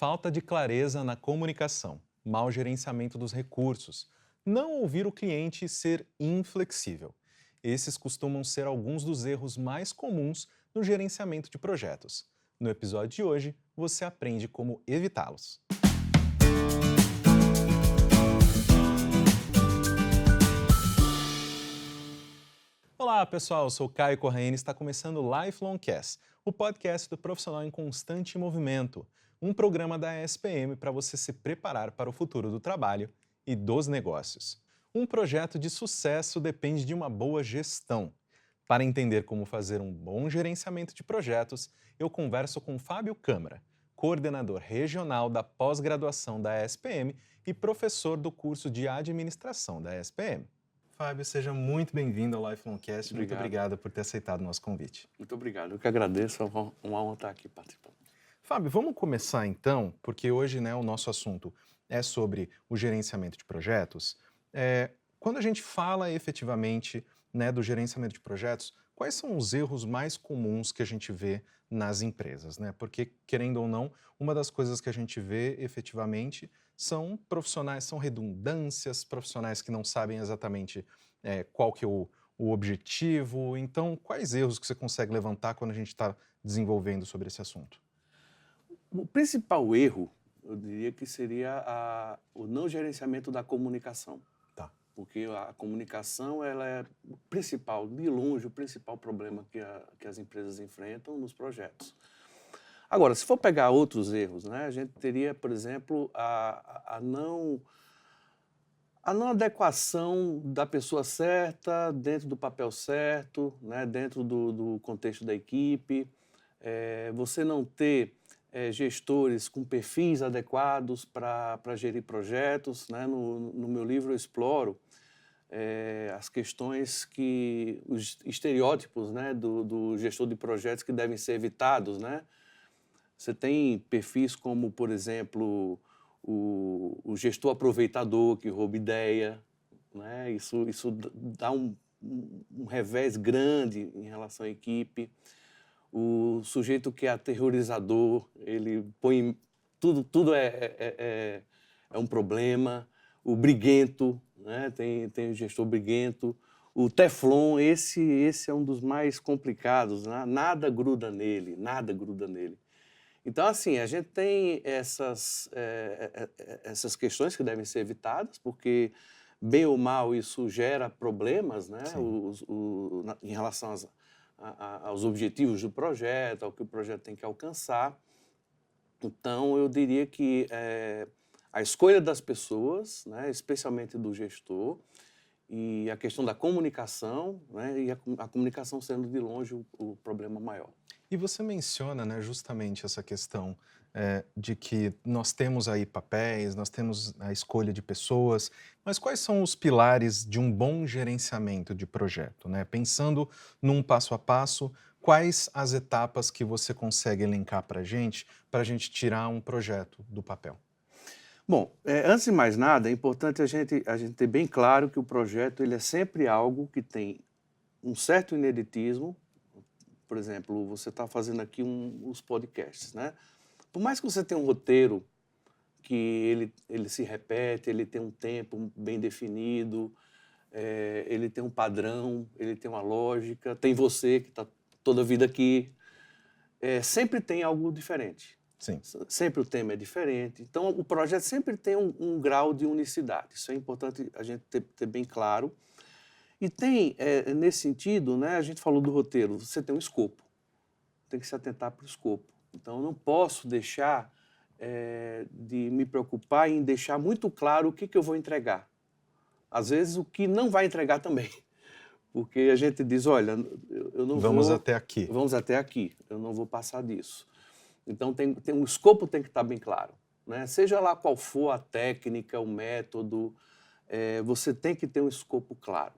Falta de clareza na comunicação, mau gerenciamento dos recursos, não ouvir o cliente e ser inflexível. Esses costumam ser alguns dos erros mais comuns no gerenciamento de projetos. No episódio de hoje, você aprende como evitá-los. Olá, pessoal, eu sou Caio Corraine e está começando o Lifelong Cast, o podcast do profissional em constante movimento, um programa da ESPM para você se preparar para o futuro do trabalho e dos negócios. Um projeto de sucesso depende de uma boa gestão. Para entender como fazer um bom gerenciamento de projetos, eu converso com Fábio Câmara, coordenador regional da pós-graduação da ESPM e professor do curso de administração da ESPM. Fábio, seja muito bem-vindo ao Lifelong Cast. Muito obrigado por ter aceitado o nosso convite. Muito obrigado. Eu que agradeço. É uma honra estar aqui participando. Fábio, vamos começar então, porque hoje o nosso assunto é sobre o gerenciamento de projetos. Quando a gente fala efetivamente do gerenciamento de projetos, quais são os erros mais comuns que a gente vê nas empresas? Porque, querendo ou não, uma das coisas que a gente vê efetivamente são profissionais, são redundâncias, profissionais que não sabem exatamente qual que é o objetivo. Então, quais erros que você consegue levantar quando a gente está desenvolvendo sobre esse assunto? O principal erro, eu diria que seria o não gerenciamento da comunicação. Tá. Porque a comunicação ela é o principal, de longe, o principal problema que as empresas enfrentam nos projetos. Agora, se for pegar outros erros, a gente teria, por exemplo, a não adequação da pessoa certa dentro do papel certo, dentro do contexto da equipe, você não ter gestores com perfis adequados para gerir projetos. No meu livro eu exploro as questões os estereótipos do gestor de projetos que devem ser evitados. Você tem perfis como, por exemplo, o gestor aproveitador que rouba ideia. Isso dá um revés grande em relação à equipe. O sujeito que é aterrorizador, ele põe... Tudo é um problema. O briguento, tem o gestor briguento. O Teflon, esse é um dos mais complicados. Nada gruda nele, nada gruda nele. Então, assim, a gente tem essas questões que devem ser evitadas, porque, bem ou mal, isso gera problemas, em relação aos objetivos do projeto, ao que o projeto tem que alcançar. Então, eu diria que a escolha das pessoas, especialmente do gestor, e a questão da comunicação, e a comunicação sendo, de longe, o problema maior. E você menciona justamente essa questão de que nós temos aí papéis, nós temos a escolha de pessoas, mas quais são os pilares de um bom gerenciamento de projeto? Pensando num passo a passo, quais as etapas que você consegue elencar para a gente tirar um projeto do papel? Bom, antes de mais nada, é importante a gente ter bem claro que o projeto ele é sempre algo que tem um certo ineditismo. Por exemplo, você está fazendo aqui os podcasts, Por mais que você tenha um roteiro que ele se repete, ele tem um tempo bem definido, ele tem um padrão, ele tem uma lógica, tem você que está toda a vida aqui, sempre tem algo diferente. Sim. Sempre o tema é diferente. Então, o projeto sempre tem um grau de unicidade. Isso é importante a gente ter bem claro. E tem, nesse sentido, a gente falou do roteiro, você tem um escopo, tem que se atentar para o escopo. Então, eu não posso deixar de me preocupar em deixar muito claro o que eu vou entregar. Às vezes, o que não vai entregar também. Porque a gente diz, olha, eu não Vamos até aqui. Vamos até aqui, eu não vou passar disso. Então, o escopo tem que estar bem claro. Seja lá qual for a técnica, o método, você tem que ter um escopo claro.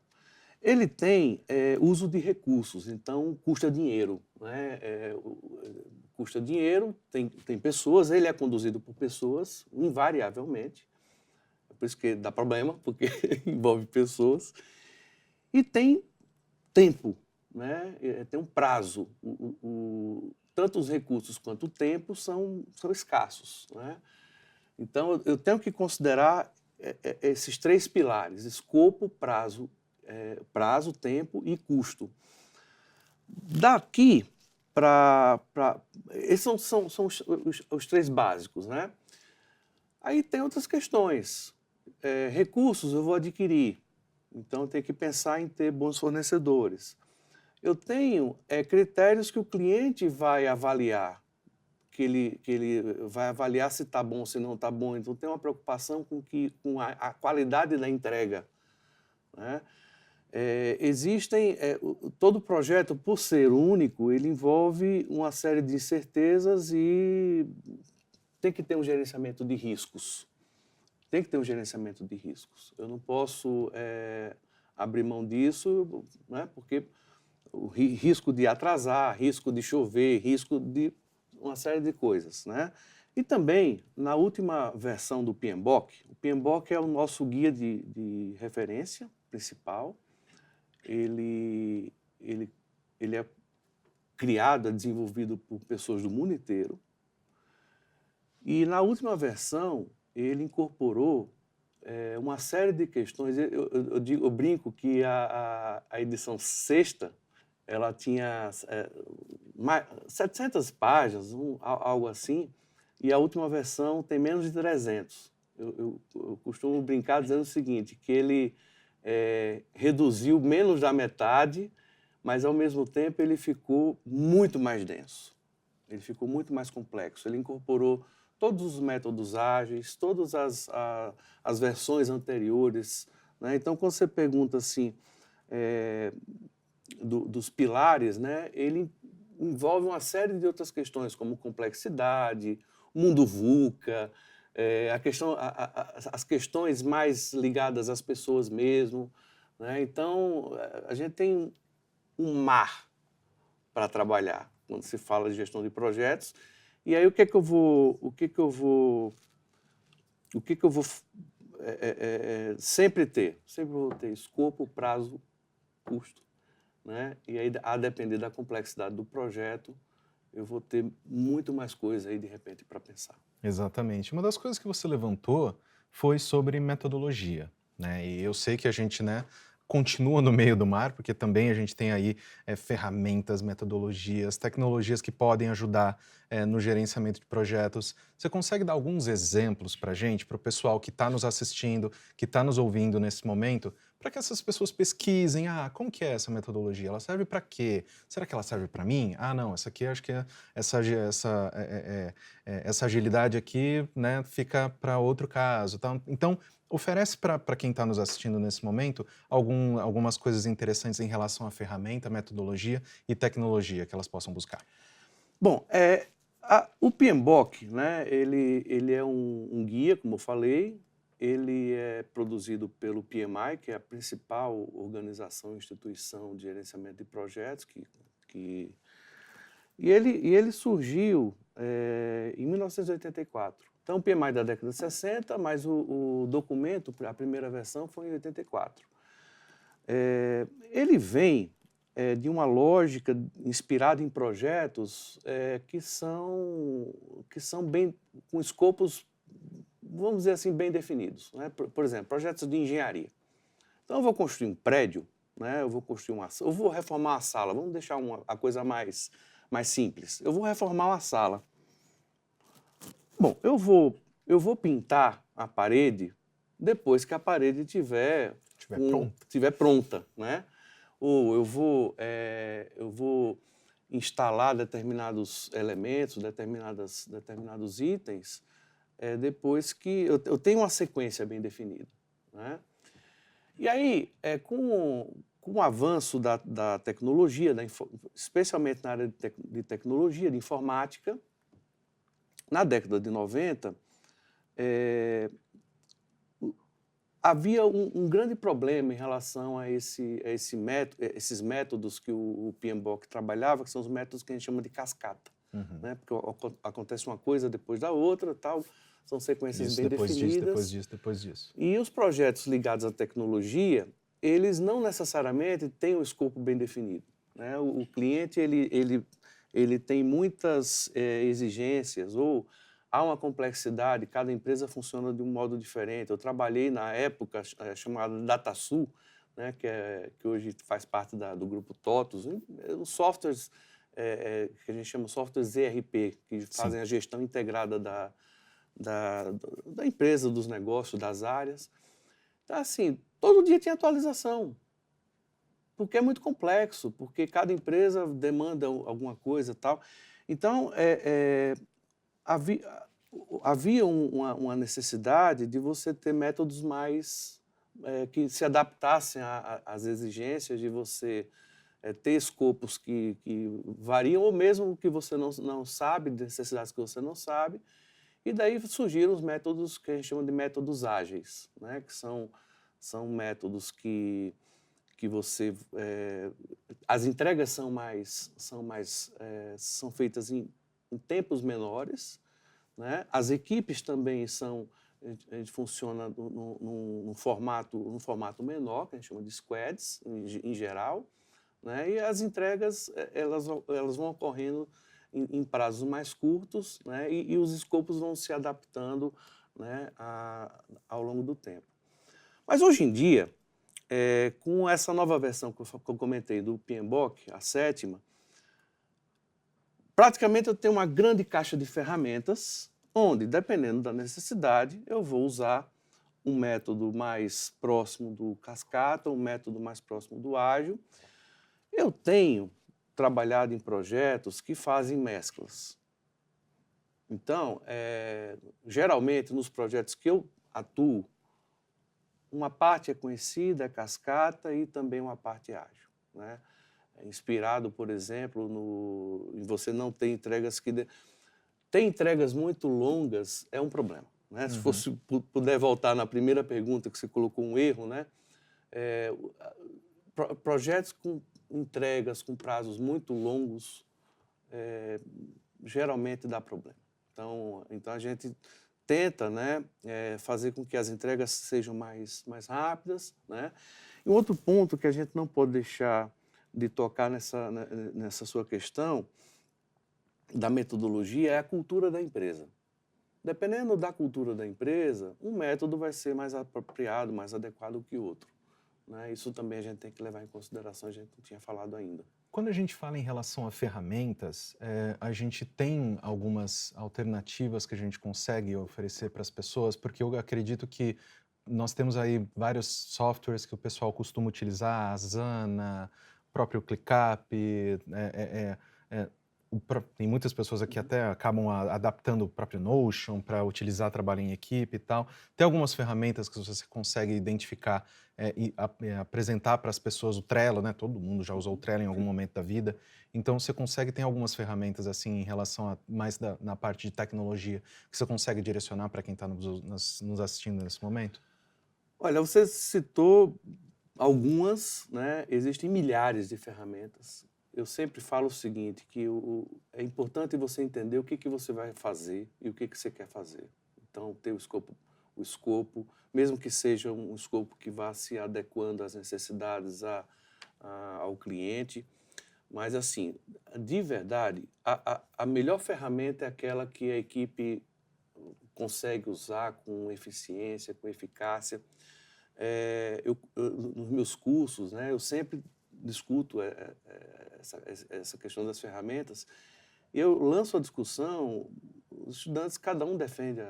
Ele tem uso de recursos, então custa dinheiro. Custa dinheiro, tem pessoas, ele é conduzido por pessoas, invariavelmente. É por isso que dá problema, porque envolve pessoas. E tem tempo, tem um prazo. tanto os recursos quanto o tempo são escassos, né? Então, eu tenho que considerar esses 3 pilares: escopo, prazo, tempo e custo. Daqui para... Esses são os 3 básicos, né? Aí tem outras questões. Recursos eu vou adquirir, então eu tenho que pensar em ter bons fornecedores. Eu tenho critérios que o cliente vai avaliar, que ele vai avaliar se está bom, se não está bom. Então, tem uma preocupação com a qualidade da entrega, né? Todo projeto, por ser único, ele envolve uma série de incertezas e tem que ter um gerenciamento de riscos. Tem que ter um gerenciamento de riscos. Eu não posso abrir mão disso, né? Porque o risco de atrasar, risco de chover, risco de uma série de coisas, né? E também, na última versão do PMBOK, o PMBOK é o nosso guia de referência principal. Ele é criado, desenvolvido por pessoas do mundo inteiro. E na última versão, ele incorporou uma série de questões. Eu brinco que a edição 6ª, ela tinha 700 páginas, algo assim, e a última versão tem menos de 300. Eu costumo brincar dizendo o seguinte, que ele reduziu menos da metade, mas, ao mesmo tempo, ele ficou muito mais denso. Ele ficou muito mais complexo. Ele incorporou todos os métodos ágeis, todas as versões anteriores, né? Então, quando você pergunta assim, dos pilares, né, ele envolve uma série de outras questões, como complexidade, mundo VUCA, as questões mais ligadas às pessoas mesmo, né? Então, a gente tem um mar para trabalhar quando se fala de gestão de projetos. E aí, o que que eu vou sempre ter? Sempre vou ter escopo, prazo, custo, né? E aí, a depender da complexidade do projeto, eu vou ter muito mais coisa aí, de repente, para pensar. Exatamente. Uma das coisas que você levantou foi sobre metodologia, né? E eu sei que a gente, né, continua no meio do mar, porque também a gente tem aí ferramentas, metodologias, tecnologias que podem ajudar no gerenciamento de projetos. Você consegue dar alguns exemplos para a gente, para o pessoal que está nos assistindo, que está nos ouvindo nesse momento, para que essas pessoas pesquisem, como que é essa metodologia? Ela serve para quê? Será que ela serve para mim? Não, essa aqui acho que essa agilidade aqui, né, fica para outro caso. Tá? Então, oferece para quem está nos assistindo nesse momento algumas coisas interessantes em relação à ferramenta, metodologia e tecnologia que elas possam buscar. Bom, o PMBOK, né, ele é um guia, como eu falei. Ele é produzido pelo PMI, que é a principal organização e instituição de gerenciamento de projetos. E ele surgiu em 1984. Então, o PMI da década de 60, mas o documento, a primeira versão, foi em 84. Ele vem de uma lógica inspirada em projetos que são bem, com escopos, vamos dizer assim, bem definidos, né? Por exemplo, projetos de engenharia. Então, eu vou construir um prédio, né? Eu vou reformar uma sala. Vamos deixar a coisa mais simples. Eu vou reformar uma sala. Bom, eu vou pintar a parede depois que a parede estiver pronta, né? Ou eu vou instalar determinados elementos, determinados itens, depois que eu tenho uma sequência bem definida, né? E aí, com o avanço da tecnologia, especialmente na área de tecnologia, de informática, na década de 90, havia um grande problema em relação a esses métodos que o PMBOK trabalhava, que são os métodos que a gente chama de cascata. Uhum. Né? Porque acontece uma coisa depois da outra, tal, são sequências bem definidas. Depois disso. E os projetos ligados à tecnologia, eles não necessariamente têm um escopo bem definido, né? O cliente ele ele tem muitas exigências ou há uma complexidade, cada empresa funciona de um modo diferente. Eu trabalhei na época chamada DataSul, né, que hoje faz parte do grupo TOTUS, os softwares que a gente chama softwares ERP, que fazem a gestão integrada da empresa, dos negócios, das áreas. Então, assim, todo dia tinha atualização, porque é muito complexo, porque cada empresa demanda alguma coisa e tal. Então, havia uma necessidade de você ter métodos mais que se adaptassem às exigências de você ter escopos que variam, ou mesmo que você não sabe, necessidades que você não sabe. E daí surgiram os métodos que a gente chama de métodos ágeis, né? Que são métodos que você... as entregas são feitas em tempos menores, né? As equipes também a gente funciona num formato menor, que a gente chama de squads, em geral, né? E as entregas elas vão ocorrendo em prazos mais curtos, né? E os escopos vão se adaptando, né, ao longo do tempo. Mas hoje em dia, com essa nova versão que eu comentei do PMBOK, a 7ª, praticamente eu tenho uma grande caixa de ferramentas, onde, dependendo da necessidade, eu vou usar um método mais próximo do cascata, um método mais próximo do ágil. Eu tenho trabalhado em projetos que fazem mesclas. Então, geralmente, nos projetos que eu atuo, uma parte é conhecida, é cascata, e também uma parte ágil, né? Inspirado, por exemplo, em você não ter entregas que... Ter entregas muito longas é um problema, né? Se fosse puder voltar na primeira pergunta que você colocou um erro, né? Projetos com entregas com prazos muito longos geralmente dá problema. Então a gente tenta, né, fazer com que as entregas sejam mais rápidas, né? E um outro ponto que a gente não pode deixar de tocar nessa sua questão da metodologia é a cultura da empresa. Dependendo da cultura da empresa, um método vai ser mais apropriado, mais adequado que o outro, né? Isso também a gente tem que levar em consideração, a gente não tinha falado ainda. Quando a gente fala em relação a ferramentas, a gente tem algumas alternativas que a gente consegue oferecer para as pessoas, porque eu acredito que nós temos aí vários softwares que o pessoal costuma utilizar, a Asana, o próprio ClickUp, tem muitas pessoas aqui até acabam adaptando o próprio Notion para utilizar trabalho em equipe e tal. Tem algumas ferramentas que você consegue identificar e apresentar para as pessoas o Trello, né? Todo mundo já usou o Trello em algum momento da vida. Então, você consegue ter algumas ferramentas assim em relação a mais na parte de tecnologia que você consegue direcionar para quem está nos assistindo nesse momento? Olha, você citou algumas, né? Existem milhares de ferramentas. Eu sempre falo o seguinte, que é importante você entender o que você vai fazer e o que você quer fazer. Então, ter o escopo, mesmo que seja um escopo que vá se adequando às necessidades ao cliente. Mas, assim, de verdade, a melhor ferramenta é aquela que a equipe consegue usar com eficiência, com eficácia. Nos meus cursos, né, eu sempre discuto essa questão das ferramentas, e eu lanço a discussão, os estudantes, cada um defende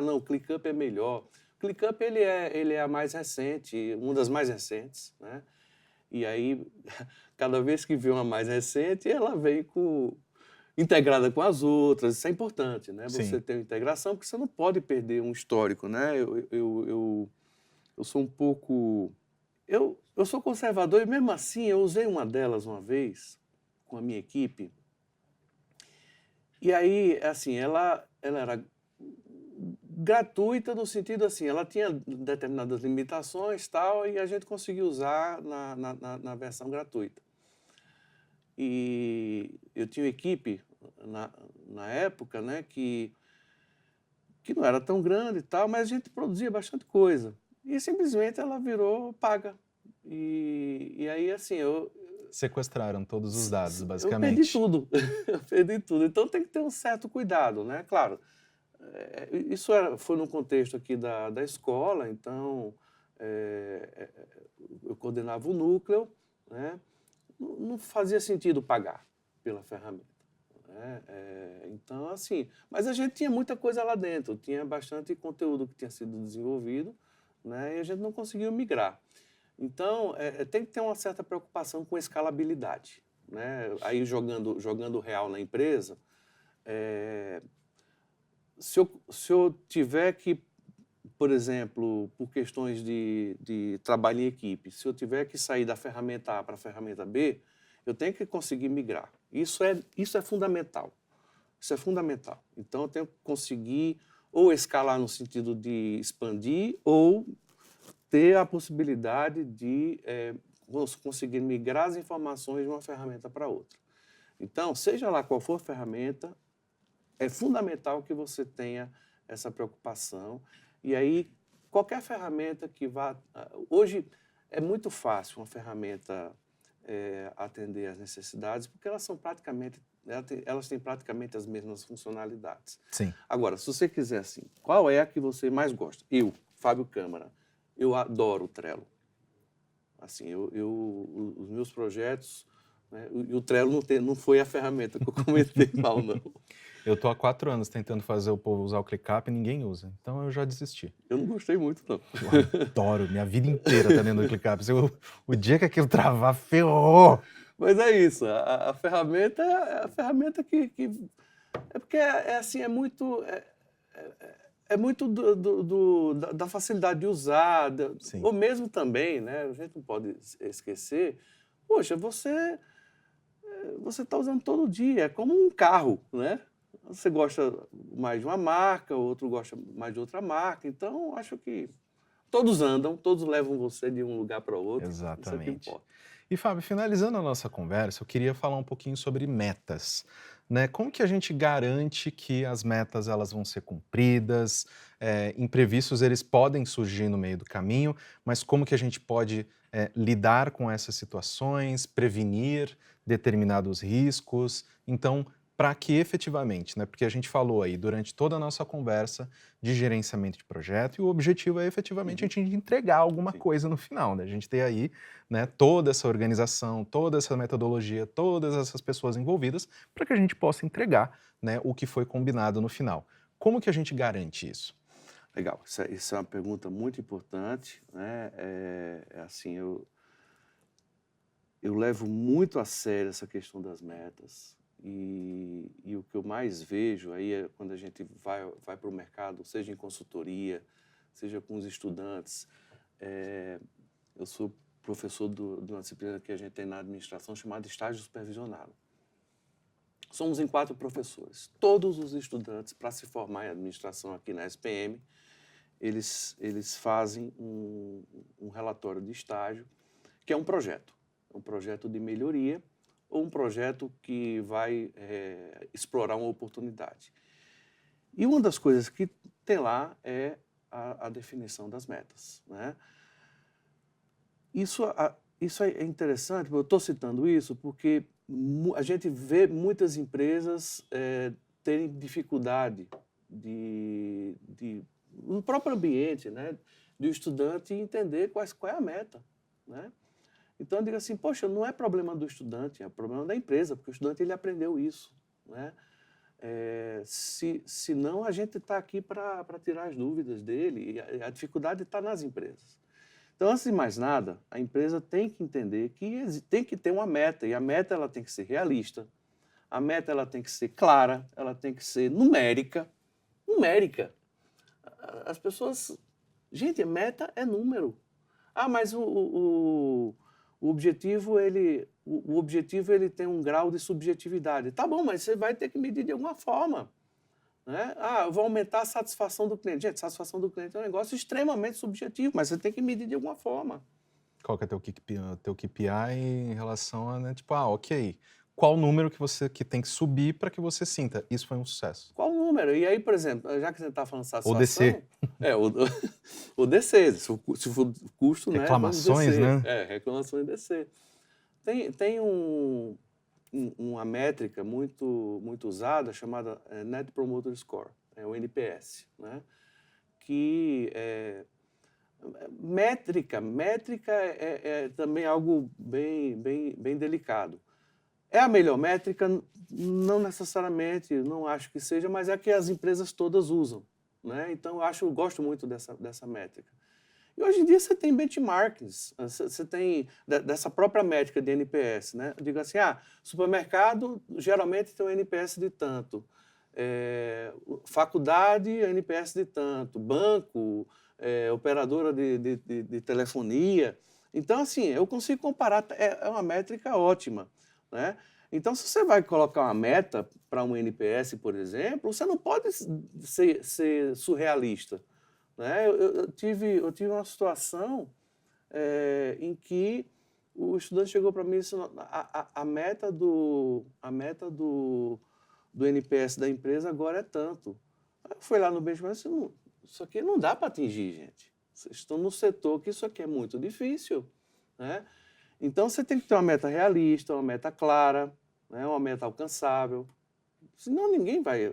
não, o ClickUp é melhor. O ClickUp ele é a mais recente, uma das mais recentes, né? E aí, cada vez que vem uma mais recente, ela vem integrada com as outras. Isso é importante, né? Sim. Você ter uma integração, porque você não pode perder um histórico, né? Eu sou um pouco... Eu sou conservador e, mesmo assim, eu usei uma delas uma vez com a minha equipe. E aí, assim, ela era gratuita no sentido assim, ela tinha determinadas limitações tal, e a gente conseguiu usar na versão gratuita. E eu tinha uma equipe na época, né, que não era tão grande e tal, mas a gente produzia bastante coisa. E simplesmente ela virou paga. E aí, assim, Sequestraram todos os dados, Eu basicamente. perdi tudo, eu perdi tudo. Então tem que ter um certo cuidado, né? Claro, isso foi no contexto aqui da escola, então eu coordenava o núcleo, né? Não fazia sentido pagar pela ferramenta, né? Então, assim, mas a gente tinha muita coisa lá dentro, tinha bastante conteúdo que tinha sido desenvolvido, né? E a gente não conseguiu migrar. Então, tem que ter uma certa preocupação com a escalabilidade, né? Aí, jogando real na empresa, se eu tiver que, por exemplo, por questões de trabalho em equipe, se eu tiver que sair da ferramenta A para a ferramenta B, eu tenho que conseguir migrar. Isso é fundamental. Isso é fundamental. Então, eu tenho que conseguir ou escalar no sentido de expandir ou ter a possibilidade de conseguir migrar as informações de uma ferramenta para outra. Então, seja lá qual for a ferramenta, é fundamental que você tenha essa preocupação. E aí, qualquer ferramenta que vá... Hoje, é muito fácil uma ferramenta atender às necessidades, porque elas têm praticamente as mesmas funcionalidades. Sim. Agora, se você quiser assim, qual é a que você mais gosta? Eu, Fábio Câmara, eu adoro o Trello. Assim, os meus projetos, né, e o Trello não foi a ferramenta que eu comentei mal, não. Eu estou há 4 anos tentando fazer o povo usar o ClickUp e ninguém usa. Então eu já desisti. Eu não gostei muito, não. Eu adoro, minha vida inteira tá dentro do ClickUp. O dia que aquilo travar, ferrou! Mas é isso, a ferramenta é a ferramenta que é porque assim, é muito da facilidade de usar, ou mesmo também, né? A gente não pode esquecer, poxa, você está usando todo dia, é como um carro, né? Você gosta mais de uma marca, o outro gosta mais de outra marca, então acho que todos andam, todos levam você de um lugar para o outro. Exatamente. Isso é que importa. E, Fábio, finalizando a nossa conversa, eu queria falar um pouquinho sobre metas, né? Como que a gente garante que as metas elas vão ser cumpridas? Imprevistos eles podem surgir no meio do caminho, mas como que a gente pode lidar com essas situações, prevenir determinados riscos? Então, para que efetivamente, né? Porque a gente falou aí durante toda a nossa conversa de gerenciamento de projeto e o objetivo é efetivamente a gente entregar alguma coisa no final, né? A gente ter aí, né, toda essa organização, toda essa metodologia, todas essas pessoas envolvidas para que a gente possa entregar, né, o que foi combinado no final. Como que a gente garante isso? Legal, isso é uma pergunta muito importante, né? Assim, eu levo muito a sério essa questão das metas. E o que eu mais vejo aí é quando a gente vai para o mercado, seja em consultoria, seja com os estudantes. Eu sou professor de uma disciplina que a gente tem na administração chamada estágio supervisionado. Somos em 4 professores. Todos os estudantes, para se formar em administração aqui na SPM, eles fazem um relatório de estágio, que é um projeto de melhoria, ou um projeto que vai explorar uma oportunidade. E uma das coisas que tem lá é a definição das metas, né? Isso é interessante, eu estou citando isso porque a gente vê muitas empresas terem dificuldade no próprio ambiente, né, de o estudante entender qual é a meta, né? Então, eu digo assim, poxa, não é problema do estudante, é problema da empresa, porque o estudante ele aprendeu isso, né? Se não, a gente está aqui para tirar as dúvidas dele, e a dificuldade está nas empresas. Então, antes de mais nada, a empresa tem que entender que tem que ter uma meta, e a meta ela tem que ser realista, a meta ela tem que ser clara, ela tem que ser numérica. Numérica. As pessoas... Gente, a meta é número. Ah, mas o objetivo ele tem um grau de subjetividade. Tá bom, mas você vai ter que medir de alguma forma, né? Ah, eu vou aumentar a satisfação do cliente. Gente, satisfação do cliente é um negócio extremamente subjetivo, mas você tem que medir de alguma forma. Qual que é teu KPI em relação a, né, tipo, ok, qual número que tem que subir para que você sinta, isso foi um sucesso? Qual número? E aí, por exemplo, já que você está falando de satisfação... Ou DC. O DC, se for custo, reclamações, né? Reclamações, né? Reclamações DC. Tem uma métrica muito usada chamada Net Promoter Score, o NPS, né? Que métrica é também algo bem delicado. É a melhor métrica? Não necessariamente, não acho que seja, mas é a que as empresas todas usam, né? Então, eu gosto muito dessa métrica. E hoje em dia você tem benchmarks, você tem dessa própria métrica de NPS, né? Eu digo assim, supermercado geralmente tem um NPS de tanto, faculdade, NPS de tanto, banco, operadora de telefonia. Então, assim, eu consigo comparar, é uma métrica ótima, né? Então, se você vai colocar uma meta para um NPS, por exemplo, você não pode ser surrealista, né? Eu tive uma situação em que o estudante chegou para mim e disse, a meta do NPS da empresa agora é tanto. Aí eu fui lá no benchmark e disse, isso aqui não dá para atingir, gente. Vocês estão no setor que isso aqui é muito difícil, né? Então, você tem que ter uma meta realista, uma meta clara, né? Uma meta alcançável. Senão ninguém vai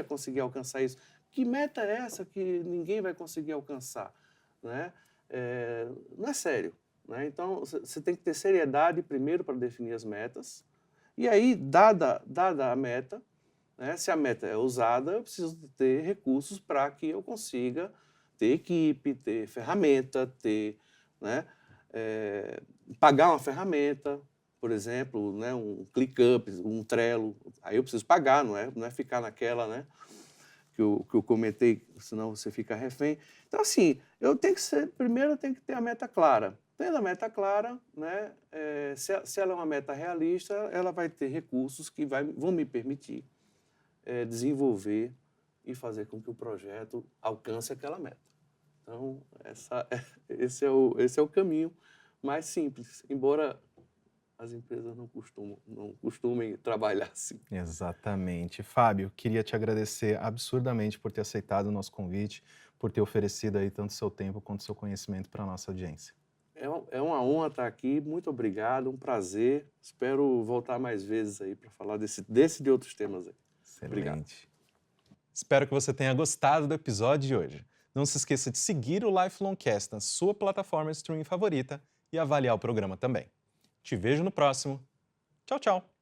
conseguir alcançar isso. Que meta é essa que ninguém vai conseguir alcançar, né? Não é sério, né? Então, você tem que ter seriedade primeiro para definir as metas. E aí, dada a meta, né, se a meta é ousada, eu preciso ter recursos para que eu consiga ter equipe, ter ferramenta, né, pagar uma ferramenta, por exemplo, né, um ClickUp, um Trello. Aí eu preciso pagar, não é ficar naquela, né, que eu comentei, senão você fica refém. Então, assim, primeiro eu tenho que ter a meta clara. Tendo a meta clara, né, se ela é uma meta realista, ela vai ter recursos que vão me permitir desenvolver e fazer com que o projeto alcance aquela meta. Então, esse é o caminho mais simples, embora as empresas não costumem trabalhar assim. Exatamente. Fábio, queria te agradecer absurdamente por ter aceitado o nosso convite, por ter oferecido aí tanto seu tempo quanto seu conhecimento para a nossa audiência. É uma honra estar aqui, muito obrigado, um prazer. Espero voltar mais vezes aí para falar desse e de outros temas aí. Excelente. Obrigado. Espero que você tenha gostado do episódio de hoje. Não se esqueça de seguir o Lifelongcast na sua plataforma de streaming favorita e avaliar o programa também. Te vejo no próximo. Tchau, tchau!